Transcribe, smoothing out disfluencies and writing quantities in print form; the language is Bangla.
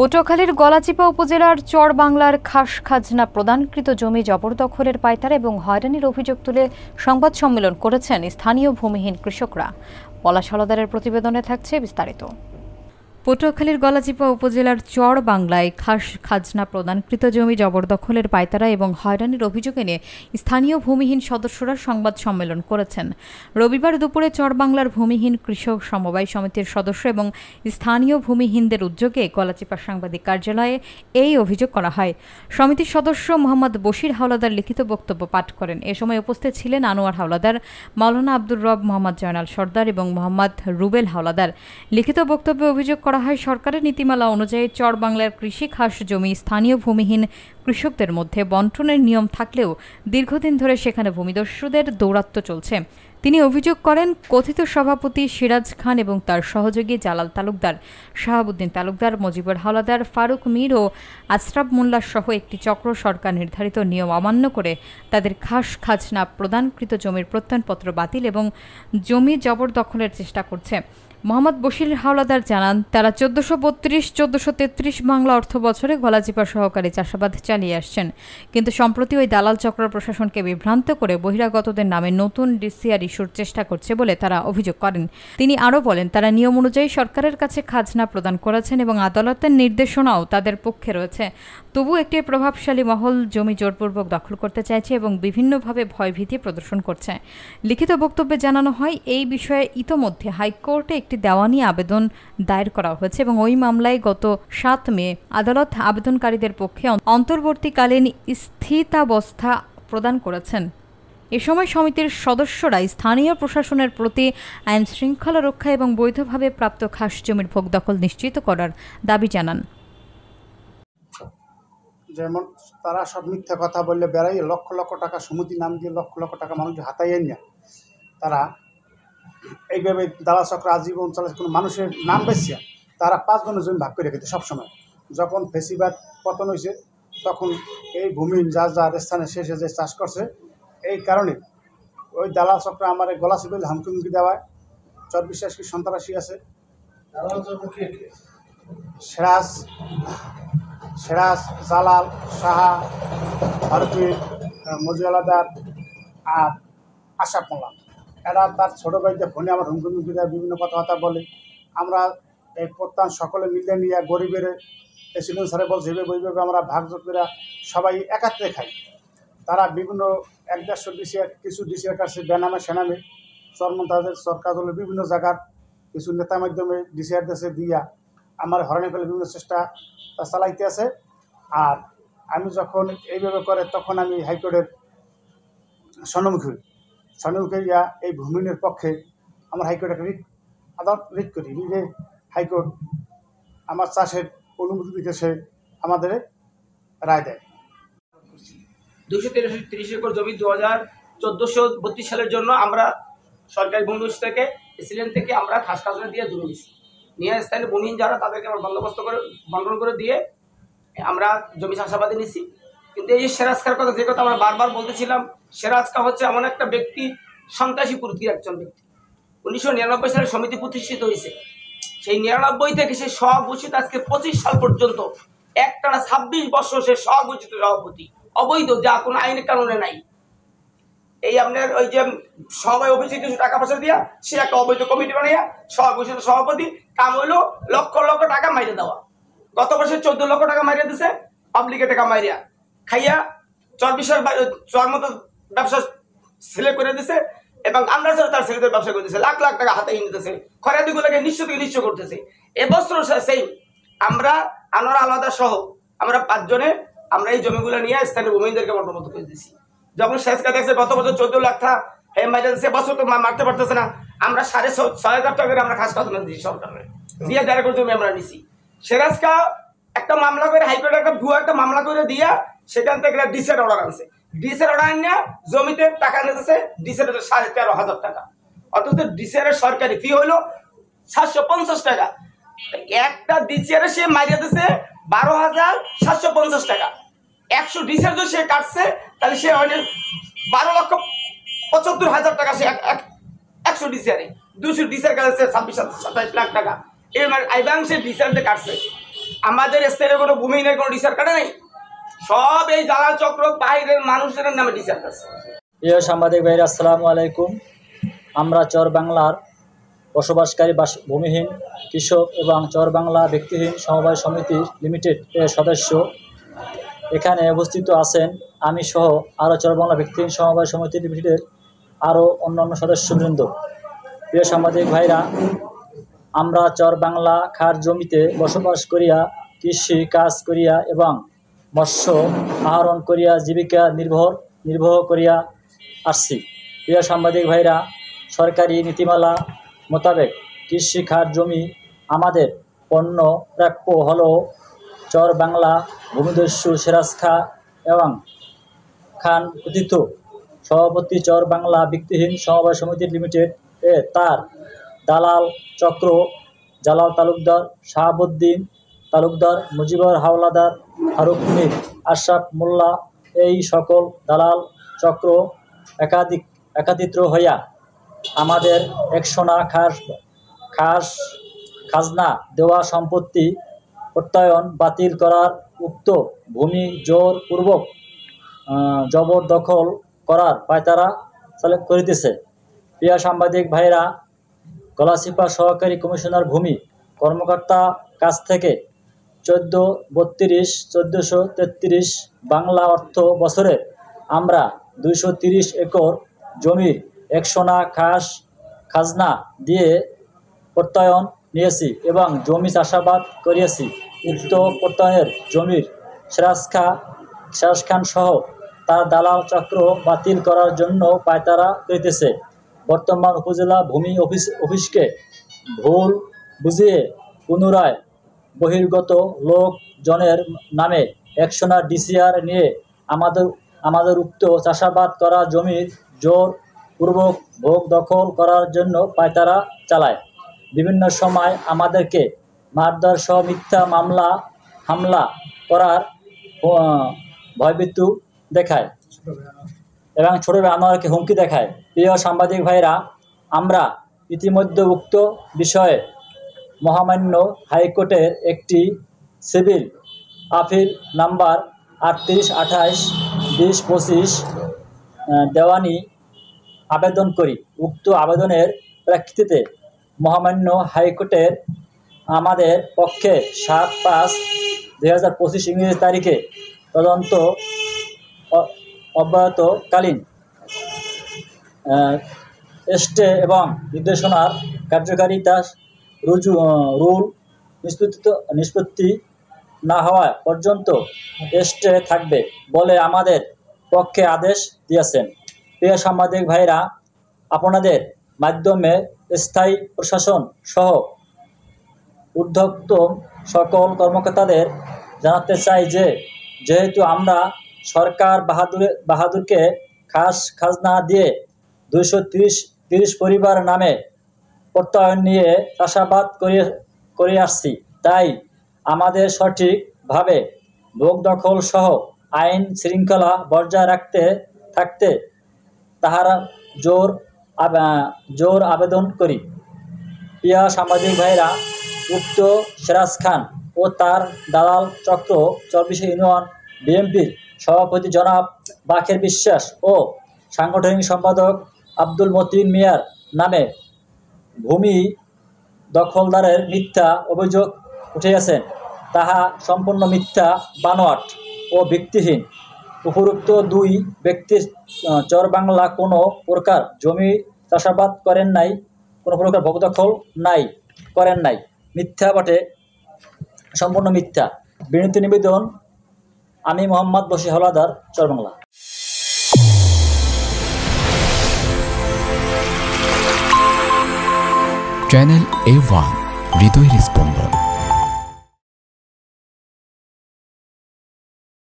পটুয়াখালীর গলাচিপা উপজেলার চরবাংলার খাস খাজনা প্রদানকৃত জমি জবরদখলের পাইতারা এবং হয়রানির অভিযোগ তুলে সংবাদ সম্মেলন করেছেন স্থানীয় ভূমিহীন কৃষকরা। পলাশ হলদারের প্রতিবেদনে থাকছে বিস্তারিত। পটুয়াখালীর গলাচিপা উপজেলার চরবাংলায় খাস খাজনা প্রদানকৃত জমি জবরদখলের পাইতারা এবং হয়রানির অভিযোগ এনে স্থানীয় ভূমিহীন সদস্যরা সংবাদ সম্মেলন করেছেন। রবিবার দুপুরে চরবাংলার ভূমিহীন কৃষক সমবায় সমিতির সদস্য এবং স্থানীয় ভূমিহীনদের উদ্যোগে গলাচিপা সাংবাদিক কার্যালয়ে এই অভিযোগ করা হয়। সমিতির সদস্য মোহাম্মদ বশির হাওলাদার লিখিত বক্তব্য পাঠ করেন। এ সময় উপস্থিত ছিলেন আনোয়ার হাওলাদার, মাওলানা আব্দুর রব, মোহাম্মদ জয়নাল সর্দার এবং মোহাম্মদ রুবেল হাওলাদার। লিখিত বক্তব্যে অভিযোগ করা হয়, সরকারের নীতিমালা অনুযায়ী চরবাংলার কৃষি খাস জমি স্থানীয় ভূমিহীন কৃষকদের মধ্যে বন্টনের নিয়ম থাকলেও দীর্ঘদিন ধরে সেখানে ভূমিদস্যুদের দৌরাত্ম্য চলছে। তিনি অভিযোগ করেন, কথিত সভাপতি সিরাজ খান এবং তার সহযোগী জালাল তালুকদার, শাহাবুদ্দিন তালুকদার, মজিবুর হাওলাদার, ফারুক মীর ও আশরাফ মোল্লা সহ একটি চক্র সরকার নির্ধারিত নিয়ম অমান্য করে তাদের খাস খাজনা প্রদানকৃত জমির প্রত্যয়নপত্র বাতিল এবং জমি জবরদখলের চেষ্টা করছে। মোহাম্মদ বশির হাওলাদার জানান, তারা 1432-1433 বাংলা অর্থ বছরে গলাচিপা সহকারী চাষাবাদ চালিয়ে আসছেন, কিন্তু সম্প্রতি ওই দালাল চক্র প্রশাসনকে বিভ্রান্ত করে বহিরাগতদের নামে নতুন ডিসিআর ইস্যুর চেষ্টা করছে বলে তারা অভিযোগ করেন। তিনি আরও বলেন, তারা নিয়ম অনুযায়ী সরকারের কাছে খাজনা প্রদান করেছেন এবং আদালতের নির্দেশনাও তাদের পক্ষে রয়েছে। তবু একটি প্রভাবশালী মহল জমি জোরপূর্বক দখল করতে চাইছে এবং বিভিন্নভাবে ভয়ভীতি প্রদর্শন করছে। লিখিত বক্তব্যে জানানো হয়, এই বিষয়ে ইতোমধ্যে হাইকোর্টে একটি দেওয়ানি আবেদন দায়ের করা হয়েছে এবং ওই মামলায় গত 7 মে আদালত আবেদনকারীদের পক্ষে অন্তর্বর্তীকালীন স্থিতাবস্থা প্রদান করেছেন। এ সময় সমিতির সদস্যরা স্থানীয় প্রশাসনের প্রতি আইন শৃঙ্খলা রক্ষা এবং বৈধভাবে প্রাপ্ত খাস জমির ভোগ দখল নিশ্চিত করার দাবি জানান। যেমন তারা সব মিথ্যা কথা বললে বেড়াই লক্ষ লক্ষ টাকা সমিতি নাম দিয়ে লক্ষ লক্ষ টাকা মানুষ হাতাইয়ে না তারা এইভাবে দালাল চক্র আজীবন চলে। কোনো মানুষের নাম বেশি তারা 5 জনের জমি ভাগ করে রেখেছে সবসময়। যখন ফেসিবাদ পতন হয়েছে তখন এই ভূমিহীন যার যার স্থানে শেষে যে চাষ করছে, এই কারণে ওই দালাল চক্র আমার গলাচিপায় হুমকি দেওয়ায় চর বিশ্বাস কি সন্ত্রাসী আছে, সিরাজ, জালাল, সাহা, ফারুক, মজিয়ালাদার আর আশরাফ মোল্লা, এরা তার ছোটো ভাইদের ফোনে আমার হুমকি দেয়, বিভিন্ন কথাবার্তা বলে। আমরা এই প্রত্যান সকলে মিলে নিয়ে গরিবের এসিলেন স্যারে বলছে এইভাবে আমরা ভাগযোগ করে সবাই একাত্রে খাই। তারা বিভিন্ন 1-150 ডিসিআর কিছু ডিসিআর কাছে বেনামে সেনামে চরমন্তাজের সরকার দলের বিভিন্ন জায়গার কিছু নেতা মাধ্যমে ডিসিআর দেশে দিয়া আমার হরণে ফেলে বিভিন্ন চেষ্টা চালাইতে আছে। আর আমি যখন এইভাবে করে তখন আমি হাইকোর্টের সম্মুখীন ইয়া এই ভূমিহীনের পক্ষে আমার হাইকোর্টে আদালত রিট করি। রিটে হাইকোর্ট আমার চাষের অনুমতি দিকে সে আমাদের রায় দেয়। 230 একর জমি 1432 সালের জন্য আমরা সরকারি ভূমি থেকে এসিলেন্ট থেকে আমরা খাস খাজনা দিয়ে জমি নিয়েছি। নিয়ে স্থানীয় ভূমিহীন যারা তাদেরকে আমরা বন্দোবস্ত করে বন্টন করে দিয়ে আমরা জমি চাষাবাদে নিছি। কিন্তু এই সিরাজ খার কথা যে কথা আমরা বারবার বলতেছিলাম, সিরাজ খা হচ্ছে এমন একটা ব্যক্তি, সন্ত্রাসী প্রকৃতির একজন ব্যক্তি। 1999 সালে সমিতি প্রতিষ্ঠিত হয়েছে। সেই 99 থেকে সে সহঘোষিত আজকে 25 সাল পর্যন্ত একটানা 26 বছর সে সহঘোষিত সভাপতি, অবৈধ, যা কোনো আইনের কারণে নাই। এই আপনার ওই যে সবাই অফিসে কিছু টাকা পয়সা দিয়া সে একটা অবৈধ কমিটি বানাইয়া সহঘোষিত সভাপতি, কাম হইলো লক্ষ লক্ষ টাকা মাইরে দেওয়া। গত বছর 14 লক্ষ টাকা মাইরে দিছে, পাবলিকে টাকা মাইরিয়া খাইয়া চর মতো ব্যবসা ছেলে করে দিছে এবং আমরা তার ছেলেদের ব্যবসা করে দিচ্ছে, লাখ লাখ টাকা হাতে নিতেছে, খরাদিগুলোকে নিশ্চয় থেকে নিশ্চয় করতেছে। এবছর সেই আমরা আনোয়ার আলাদা সহ আমরা 5 জনে আমরা এই জমিগুলো নিয়ে স্থানীয় ভূমিহীনদেরকে বন্টন করে দিচ্ছি। যখন শেষকা দেখছে গত বছর 14 লাখ টাকা মাইরে দিচ্ছে, বছর তো মারতে পারতেছে না, আমরা 6,500 টাকা করে আমরা খাস খাজনা দিচ্ছি সরকারের দিয়ে যারা করে জমি আমরা নিছি। সিরাজকা একটা মামলা করে হাইকোর্টে একটা ভুয়া একটা মামলা করে দিয়া সেখান থেকে ডিসের অর্ডার আনছে। ডিসের অর্ডার নিয়ে জমিতে টাকা নিতেছে, ডিসের 13,500 টাকা, অথচ ডিসের সরকারি ফি হইলো 750 টাকা। একটা ডিসের সে মারিয়ে দিচ্ছে 12,750 টাকা। 100 ডিসের যদি সে কাটছে তাহলে সে 12,75,000 টাকা সে 100 ডিসের, 200 ডিসের কাটছে 26-27 লাখ টাকা। এবার আইবাংশে ডিসেন্টে কাটছে আমাদের স্থানীয় কোনো ভূমিহীনের কোনো ডিসার কাটে নাই, সব এই দালাল চক্র বাইরের মানুষের নামে ডিসার কাটছে। প্রিয় সাংবাদিক ভাইরা, আসসালামু আলাইকুম। আমরা চর বাংলার বসবাসকারী ভূমিহীন কৃষক এবং চর বাংলা ব্যক্তিহীন সমবায় সমিতি লিমিটেড এর সদস্য এখানে উপস্থিত আছেন। আমি সহ আরও চর বাংলা ব্যক্তিহীন সমবায় সমিতি লিমিটেডের আরও অন্যান্য সদস্যবৃন্দ। প্রিয় সাংবাদিক ভাইরা, আমরা চর বাংলা খার জমিতে বসবাস করিয়া কৃষি কাজ করিয়া এবং মৎস্য আহরণ করিয়া জীবিকা নির্বাহ করিয়া আসছি। প্রিয় সাংবাদিক ভাইরা, সরকারি নীতিমালা মোতাবেক কৃষি খার জমি আমাদের পণ্য প্রাপ্য হলেও চর বাংলা ভূমিদস্যু সিরাজ খা এবং খান কথিত সভাপতি চর বাংলা ব্যক্তিহীন সমবায় সমিতি লিমিটেড এ তার দালাল চক্র জালাল তালুকদার, শাহাবুদ্দিন তালুকদার, মুজিবর হাওলাদার, ফারুক মীর, আশরাফ মোল্লা এই সকল দালাল চক্র একাত্রিত হইয়া আমাদের একশোনা খাজনা দেওয়া সম্পত্তি প্রত্যয়ন বাতিল করার উক্ত ভূমি জোরপূর্বক জবরদখল করার পায়তারা করিতেছে। প্রিয় সাংবাদিক ভাইরা, গলাচিপা সহকারী কমিশনার ভূমি কর্মকর্তা কাছ থেকে 1433 বাংলা অর্থ বছরে আমরা 230 একর জমির একশোনা খাজনা দিয়ে প্রত্যয়ন নিয়েছি এবং জমি চাষাবাদ করিয়েছি। উক্ত প্রত্যয়নের জমির সিরাজ খান সহ তার দালাল চক্র বাতিল করার জন্য পায়তারা করিতেছে। বর্তমান উপজেলা ভূমি অফিসকে ভুল বুঝিয়ে পুনরায় বহির্গত লোকজনের নামে একশোনা ডিসিআর নিয়ে আমাদের উক্ত চাষাবাদ করা জমির জোরপূর্বক ভোগ দখল করার জন্য পায়তারা চালায়। বিভিন্ন সময় আমাদেরকে মারধর সহ মিথ্যা হামলা করার ভয়ভীতু দেখায় এবং ছোট আনোয়ারকে হুমকি দেখায়। প্রিয় সাংবাদিক ভাইরা, আমরা ইতিমধ্যে উক্ত বিষয়ে মহামান্য হাইকোর্টের একটি সিভিল আপিল নাম্বার 3828/2025 দেওয়ানি আবেদন করি। উক্ত আবেদনের প্রেক্ষিতে মহামান্য হাইকোর্টের আমাদের পক্ষে 7/5/2025 ইংরেজি তারিখে তদন্ত অব্যাহতকালীন স্টে এবং নির্দেশনার কার্যকারিতা রুল নিষ্পত্তি না হওয়া পর্যন্ত স্টে থাকবে বলে আমাদের পক্ষে আদেশ দিয়েছেন। প্রিয় সাংবাদিক ভাইরা, আপনাদের মাধ্যমে স্থায়ী প্রশাসন সহ ঊর্ধ্বতন সকল কর্মকর্তাদের জানাতে চাই যে যেহেতু আমরা সরকার বাহাদুরকে খাজনা দিয়ে 230 পরিবার নামে প্রত্যয়ন নিয়ে চাষাবাদ করে আসছি, তাই আমাদের সঠিকভাবে ভোগ দখল সহ আইন শৃঙ্খলা বজায় থাকতে তাহারা জোর আবেদন করি। প্রিয় সাংবাদিক ভাইরা, উক্ত সিরাজ খান ও তার দালাল চক্র 24 ইউনিয়ন বিএনপির সভাপতি জনাব বাকের বিশ্বাস ও সাংগঠনিক সম্পাদক আব্দুল মতিন মিয়ার নামে ভূমি দখলদারের মিথ্যা অভিযোগ উঠিয়াছেন, তাহা সম্পূর্ণ মিথ্যা, বানোয়াট ও ভিত্তিহীন। উপরোক্ত দুই ব্যক্তির চর বাংলা কোনো প্রকার জমি চাষাবাদ করেন নাই, কোনো প্রকার ভোগ দখল করেন নাই, মিথ্যা বটে, সম্পূর্ণ মিথ্যা। বিনীত নিবেদন, আমি মোহাম্মদ বশির হাওলাদার, চর বাংলা। চ্যানেল A1 হৃদয়ের স্পন্দন।